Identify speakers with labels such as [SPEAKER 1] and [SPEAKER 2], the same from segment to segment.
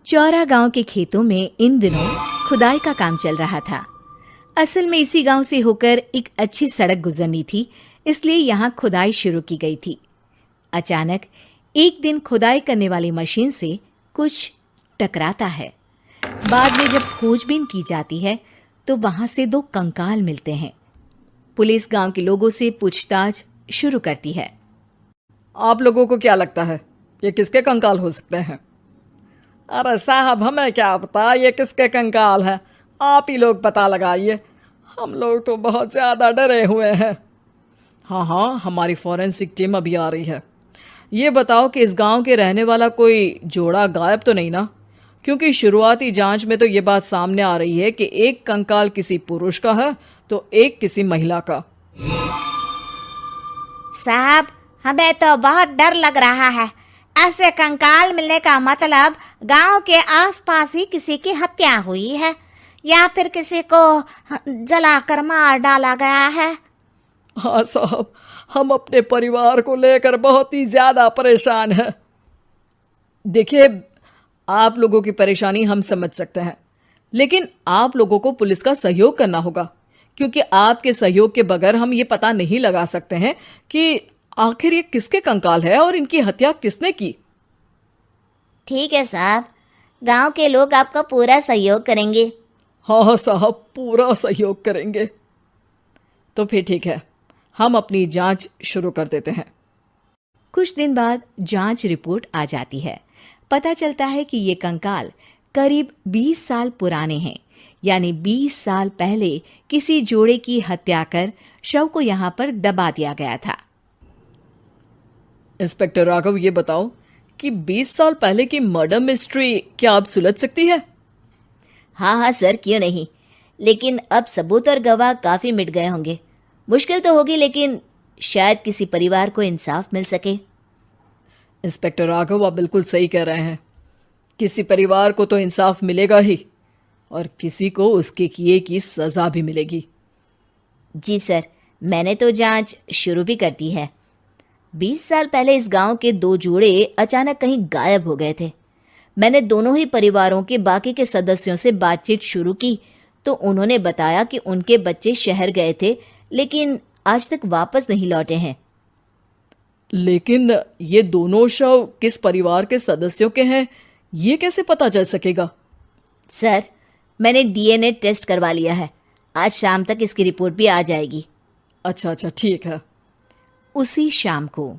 [SPEAKER 1] चौरा गांव के खेतों में इन दिनों खुदाई का काम चल रहा था। असल में इसी गांव से होकर एक अच्छी सड़क गुजरनी थी, इसलिए यहाँ खुदाई शुरू की गई थी। अचानक एक दिन खुदाई करने वाली मशीन से कुछ टकराता है। बाद में जब खोजबीन की जाती है तो वहां से 2 कंकाल मिलते हैं। पुलिस गांव के लोगों से पूछताछ शुरू करती है।
[SPEAKER 2] आप लोगों को क्या लगता है ये किसके कंकाल हो सकते हैं? अरे साहब, हमें क्या पता ये किसके कंकाल है, आप ही लोग पता लगाइए। हम लोग तो बहुत ज़्यादा डरे हुए हैं। हाँ, हमारी फॉरेंसिक टीम अभी आ रही है। ये बताओ कि इस गांव के रहने वाला कोई जोड़ा गायब तो नहीं ना? क्योंकि शुरुआती जांच में तो ये बात सामने आ रही है कि एक कंकाल किसी पुरुष का है तो एक किसी महिला का।
[SPEAKER 3] साहब, हमें तो बहुत डर लग रहा है। ऐसे कंकाल मिलने का मतलब गांव के आसपास ही किसी की हत्या हुई है या फिर किसी को जलाकर मार डाला गया है।
[SPEAKER 2] हाँ साहब, हम अपने परिवार को लेकर बहुत ही ज्यादा परेशान हैं। देखिए, आप लोगों की परेशानी हम समझ सकते हैं, लेकिन आप लोगों को पुलिस का सहयोग करना होगा, क्योंकि आपके सहयोग के बगैर हम ये पता नहीं लगा सकते हैं कि आखिर ये किसके कंकाल है और इनकी हत्या किसने की।
[SPEAKER 3] ठीक है साहब, गांव के लोग आपका पूरा सहयोग करेंगे।
[SPEAKER 2] हाँ साहब, पूरा सहयोग करेंगे। तो फिर ठीक है, हम अपनी जांच शुरू कर देते हैं।
[SPEAKER 1] कुछ दिन बाद जांच रिपोर्ट आ जाती है। पता चलता है कि ये कंकाल करीब 20 साल पुराने हैं, यानी 20 साल पहले किसी जोड़े की हत्या कर शव को यहाँ पर दबा दिया गया था।
[SPEAKER 2] इंस्पेक्टर राघव, ये बताओ कि 20 साल पहले की मर्डर मिस्ट्री क्या आप सुलझ सकती है?
[SPEAKER 3] हाँ सर, क्यों नहीं। लेकिन अब सबूत और गवाह काफी मिट गए होंगे। मुश्किल तो होगी, लेकिन शायद किसी परिवार को इंसाफ मिल सके।
[SPEAKER 2] इंस्पेक्टर राघव, आप बिल्कुल सही कह रहे हैं। किसी परिवार को तो इंसाफ मिलेगा ही, और किसी को उसके किए की सजा भी मिलेगी।
[SPEAKER 3] जी सर, मैंने तो जांच शुरू भी कर दी है। 20 साल पहले इस गांव के 2 जोड़े अचानक कहीं गायब हो गए थे। मैंने दोनों ही परिवारों के बाकी के सदस्यों से बातचीत शुरू की तो उन्होंने बताया कि उनके बच्चे शहर गए थे, लेकिन आज तक वापस नहीं लौटे हैं।
[SPEAKER 2] लेकिन ये दोनों शव किस परिवार के सदस्यों के हैं, ये कैसे पता चल सकेगा?
[SPEAKER 3] सर, मैंने डीएनए टेस्ट करवा लिया है। आज शाम तक इसकी रिपोर्ट भी आ जाएगी।
[SPEAKER 2] अच्छा, ठीक है।
[SPEAKER 1] उसी शाम को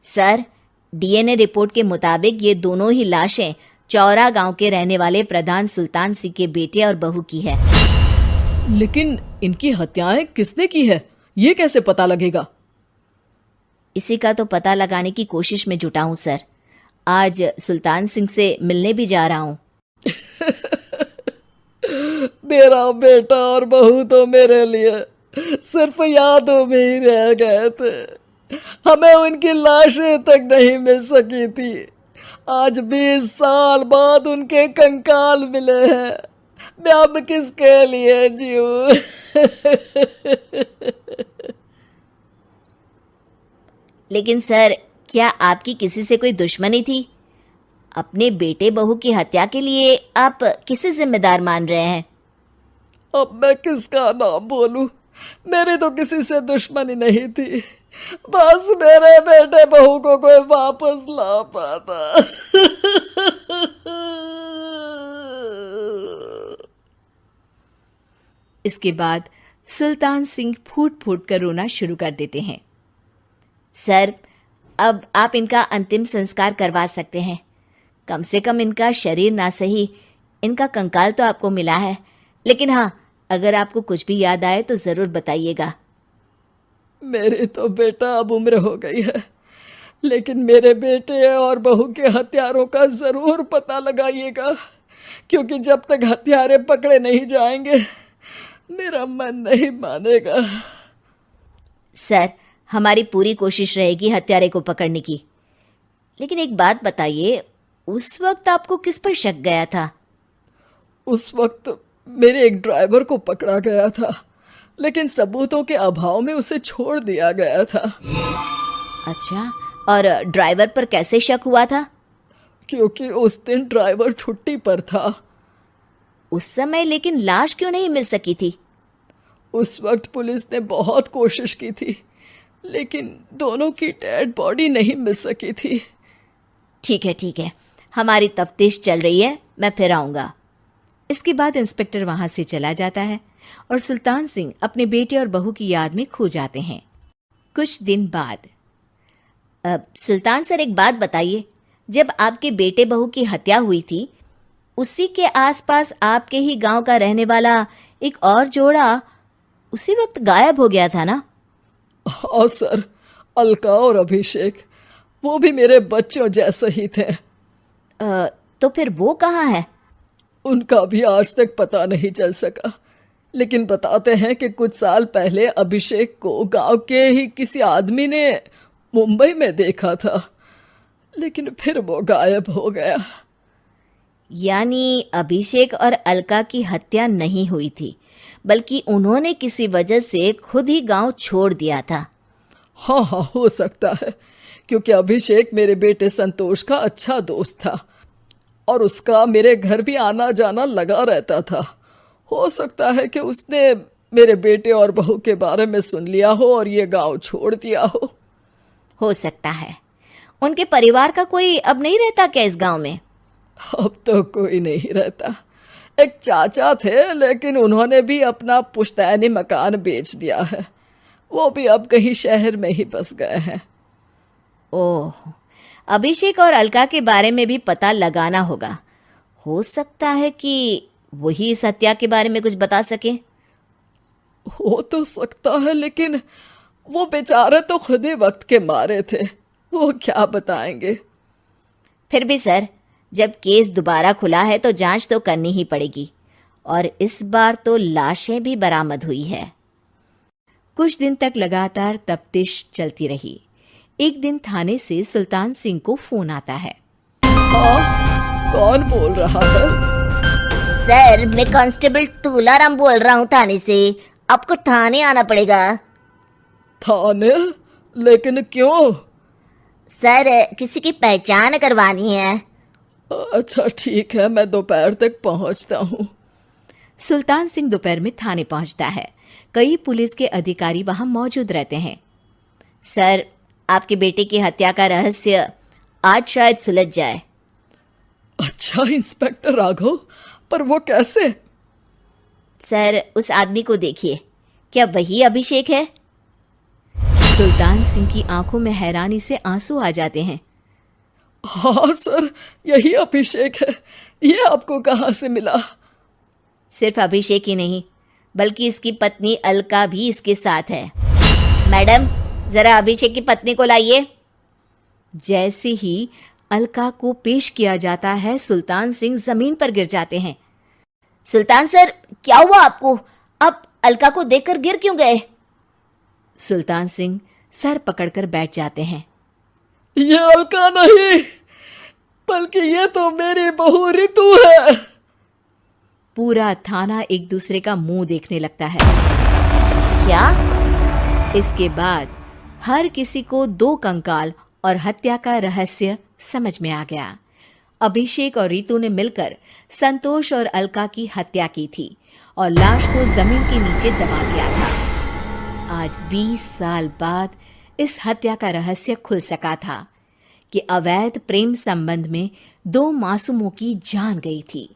[SPEAKER 3] सर, डीएनए रिपोर्ट के मुताबिक ये दोनों ही लाशें चौरा गांव के रहने वाले प्रधान सुल्तान सिंह के बेटे और बहू की है।
[SPEAKER 2] लेकिन इनकी हत्याएं किसने की है, ये कैसे पता लगेगा?
[SPEAKER 3] इसी का तो पता लगाने की कोशिश में जुटा हूं सर। आज सुल्तान सिंह से मिलने भी जा रहा हूं।
[SPEAKER 2] मेरा बेटा और बहू तो मेरे लिए सिर्फ यादों में ही रह गए थे। हमें उनकी लाशें तक नहीं मिल सकी थी। आज 20 साल बाद उनके कंकाल मिले हैं। मैं अब किसके लिए जीऊं?
[SPEAKER 3] लेकिन सर, क्या आपकी किसी से कोई दुश्मनी थी? अपने बेटे बहू की हत्या के लिए आप किसे जिम्मेदार मान रहे हैं?
[SPEAKER 2] अब मैं किसका नाम बोलूं? मेरी तो किसी से दुश्मनी नहीं थी, बस मेरे बेटे बहू को कोई वापस ला पाता।
[SPEAKER 1] इसके बाद सुल्तान सिंह फूट फूट कर रोना शुरू कर देते हैं।
[SPEAKER 3] सर, अब आप इनका अंतिम संस्कार करवा सकते हैं। कम से कम इनका शरीर ना सही, इनका कंकाल तो आपको मिला है। लेकिन हाँ, अगर आपको कुछ भी याद आए तो जरूर बताइएगा।
[SPEAKER 2] मेरी तो बेटा अब उम्र हो गई है, लेकिन मेरे बेटे और बहू के हत्यारों का जरूर पता लगाइएगा, क्योंकि जब तक हत्यारे पकड़े नहीं जाएंगे मेरा मन नहीं मानेगा।
[SPEAKER 3] सर, हमारी पूरी कोशिश रहेगी हत्यारे को पकड़ने की। लेकिन एक बात बताइए, उस वक्त आपको किस पर शक गया था?
[SPEAKER 2] उस वक्त मेरे एक ड्राइवर को पकड़ा गया था, लेकिन सबूतों के अभाव में उसे छोड़ दिया गया था।
[SPEAKER 3] अच्छा, और ड्राइवर पर कैसे शक हुआ था?
[SPEAKER 2] क्योंकि उस दिन ड्राइवर छुट्टी पर था।
[SPEAKER 3] उस समय लेकिन लाश क्यों नहीं मिल सकी थी?
[SPEAKER 2] उस वक्त पुलिस ने बहुत कोशिश की थी, लेकिन दोनों की डेड बॉडी नहीं मिल सकी थी।
[SPEAKER 3] ठीक है, हमारी तफ्तीश चल रही है, मैं फिर आऊंगा।
[SPEAKER 1] इसके बाद इंस्पेक्टर वहां से चला जाता है और सुल्तान सिंह अपने बेटे और बहू की याद में खो जाते हैं। कुछ दिन बाद
[SPEAKER 3] सुल्तान सर, एक बात बताइए, जब आपके बेटे बहू की हत्या हुई थी, उसी के आसपास आपके ही गांव का रहने वाला एक और जोड़ा उसी वक्त गायब हो गया था ना?
[SPEAKER 2] हाँ सर, अलका और अभिषेक, वो भी मेरे बच्चों जैसे ही थे।
[SPEAKER 3] तो फिर वो कहाँ है?
[SPEAKER 2] उनका भी आज तक पता नहीं चल सका, लेकिन बताते हैं कि कुछ साल पहले अभिषेक को गांव के ही किसी आदमी ने मुंबई में देखा था, लेकिन फिर वो गायब हो गया।
[SPEAKER 3] यानी अभिषेक और अलका की हत्या नहीं हुई थी, बल्कि उन्होंने किसी वजह से खुद ही गांव छोड़ दिया था।
[SPEAKER 2] हाँ, हो सकता है, क्योंकि अभिषेक मेरे बेटे संतोष का अच्छा दोस्त था और उसका मेरे घर भी आना जाना लगा रहता था। हो सकता है कि उसने मेरे बेटे और बहू के बारे में सुन लिया हो और ये गांव छोड़ दिया हो
[SPEAKER 3] सकता है। उनके परिवार का कोई अब नहीं रहता क्या इस गांव में?
[SPEAKER 2] अब तो कोई नहीं रहता। एक चाचा थे, लेकिन उन्होंने भी अपना पुश्तैनी मकान बेच दिया है। वो भी अब कहीं शहर में ही बस गए हैं।
[SPEAKER 3] ओह, अभिषेक और अलका के बारे में भी पता लगाना होगा। हो सकता है कि वही इस हत्या के बारे में कुछ बता सके।
[SPEAKER 2] हो तो सकता है, लेकिन वो बेचारे तो खुद ही वक्त के मारे थे, वो क्या बताएंगे।
[SPEAKER 3] फिर भी सर, जब केस दोबारा खुला है तो जांच तो करनी ही पड़ेगी, और इस बार तो लाशें भी बरामद हुई है।
[SPEAKER 1] कुछ दिन तक लगातार तफ्तीश चलती रही। एक दिन थाने से सुल्तान सिंह को फोन आता है।
[SPEAKER 2] हाँ, कौन बोल रहा है?
[SPEAKER 4] सर, मैं कांस्टेबल तुलाराम बोल रहा हूँ थाने से। आपको थाने आना पड़ेगा।
[SPEAKER 2] थाने? लेकिन क्यों?
[SPEAKER 4] सर, किसी की पहचान करवानी है।
[SPEAKER 2] अच्छा ठीक है, मैं दोपहर तक पहुंचता हूँ।
[SPEAKER 1] सुल्तान सिंह दोपहर में थाने पहुंचता है। कई पुलिस के अधिकारी वहां मौजूद रहते हैं।
[SPEAKER 3] सर, आपके बेटे की हत्या का रहस्य आज शायद सुलझ जाए।
[SPEAKER 2] अच्छा इंस्पेक्टर राघव, पर वो कैसे?
[SPEAKER 3] सर, उस आदमी को देखिए, क्या वही अभिषेक है?
[SPEAKER 1] सुल्तान सिंह की आंखों में हैरानी से आंसू आ जाते हैं।
[SPEAKER 2] हाँ सर, यही अभिषेक है। ये आपको कहाँ से मिला?
[SPEAKER 3] सिर्फ अभिषेक ही नहीं, बल्कि इसकी पत्नी अलका भी इसके साथ है। मैडम, जरा अभिषेक की पत्नी को लाइए।
[SPEAKER 1] जैसे ही अलका को पेश किया जाता है, सुल्तान सिंह जमीन पर गिर जाते हैं।
[SPEAKER 3] सुल्तान सर, क्या हुआ आपको? आप अलका को देखकर गिर क्यों गए?
[SPEAKER 1] सुल्तान सिंह सर पकड़कर बैठ जाते हैं।
[SPEAKER 2] ये अलका नहीं, बल्कि ये तो मेरी बहू रितु है।
[SPEAKER 1] पूरा थाना एक दूसरे का मुंह देखने लगता है।
[SPEAKER 3] क्या?
[SPEAKER 1] इसके बाद हर किसी को दो कंकाल और हत्या का रहस्य समझ में आ गया। अभिषेक और रितु ने मिलकर संतोष और अलका की हत्या की थी और लाश को जमीन के नीचे दबा दिया था। आज 20 साल बाद इस हत्या का रहस्य खुल सका था कि अवैध प्रेम संबंध में दो मासूमों की जान गई थी।